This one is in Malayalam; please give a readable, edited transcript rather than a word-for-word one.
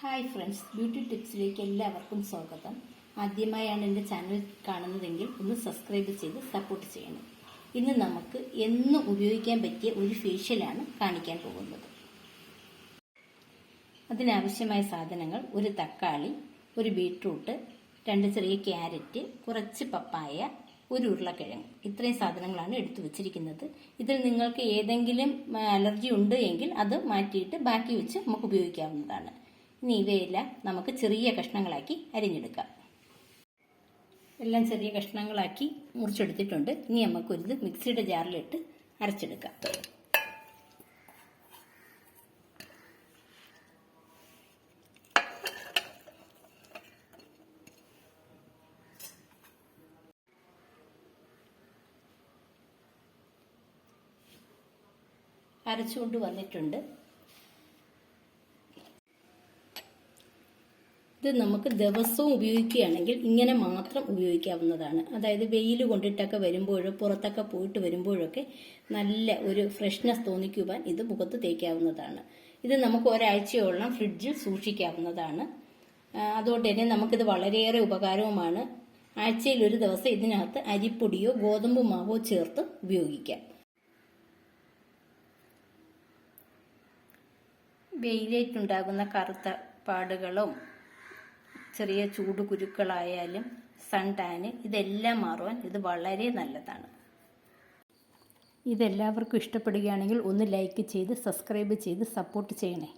ഹായ് ഫ്രണ്ട്സ്, ബ്യൂട്ടി ടിപ്സിലേക്ക് എല്ലാവർക്കും സ്വാഗതം. ആദ്യമായാണ് എൻ്റെ ചാനൽ കാണുന്നതെങ്കിൽ ഒന്ന് സബ്സ്ക്രൈബ് ചെയ്ത് സപ്പോർട്ട് ചെയ്യണം. ഇന്ന് നമുക്ക് എന്നും ഉപയോഗിക്കാൻ പറ്റിയ ഒരു ഫേഷ്യലാണ് കാണിക്കാൻ പോകുന്നത്. അതിനാവശ്യമായ സാധനങ്ങൾ: ഒരു തക്കാളി, ഒരു ബീട്രൂട്ട്, 2 ചെറിയ ക്യാരറ്റ്, കുറച്ച് പപ്പായ, ഒരു ഉരുളക്കിഴങ്ങ്. ഇത്രയും സാധനങ്ങളാണ് എടുത്തു വച്ചിരിക്കുന്നത്. ഇതിൽ നിങ്ങൾക്ക് ഏതെങ്കിലും അലർജി ഉണ്ട് എങ്കിൽ അത് മാറ്റിയിട്ട് ബാക്കി വെച്ച് നമുക്ക് ഉപയോഗിക്കാവുന്നതാണ്. ഇനി ഇവയെല്ലാം നമുക്ക് ചെറിയ കഷ്ണങ്ങളാക്കി അരിഞ്ഞെടുക്കാം. എല്ലാം ചെറിയ കഷ്ണങ്ങളാക്കി മുറിച്ചെടുത്തിട്ടുണ്ട്. ഇനി നമുക്കൊരു മിക്സിയുടെ ജാറിലിട്ട് അരച്ചെടുക്കാം. അരച്ചുകൊണ്ട് വന്നിട്ടുണ്ട്. ഇത് നമുക്ക് ദിവസവും ഉപയോഗിക്കുകയാണെങ്കിൽ ഇങ്ങനെ മാത്രം ഉപയോഗിക്കാവുന്നതാണ്. അതായത് വെയിൽ കൊണ്ടിട്ടൊക്കെ വരുമ്പോഴോ പുറത്തൊക്കെ പോയിട്ട് വരുമ്പോഴൊക്കെ നല്ല ഒരു ഫ്രഷ്നെസ് തോന്നിക്കുവാൻ ഇത് മുഖത്ത് തേക്കാവുന്നതാണ്. ഇത് നമുക്ക് ഒരാഴ്ചയോളം ഫ്രിഡ്ജിൽ സൂക്ഷിക്കാവുന്നതാണ്. അതുകൊണ്ട് തന്നെ നമുക്കിത് വളരെയേറെ ഉപകാരവുമാണ്. ആഴ്ചയിൽ ഒരു ദിവസം ഇതിനകത്ത് അരിപ്പൊടിയോ ഗോതമ്പ് മാവോ ചേർത്ത് ഉപയോഗിക്കാം. വെയിലേറ്റുണ്ടാകുന്ന കറുത്ത പാടുകളും ചെറിയ ചൂട് കുരുക്കളായാലും സൺ ടാന് ഇതെല്ലാം മാറുവാൻ ഇത് വളരെ നല്ലതാണ്. ഇതെല്ലാവർക്കും ഇഷ്ടപ്പെടുകയാണെങ്കിൽ ഒന്ന് ലൈക്ക് ചെയ്ത് സബ്സ്ക്രൈബ് ചെയ്ത് സപ്പോർട്ട് ചെയ്യണേ.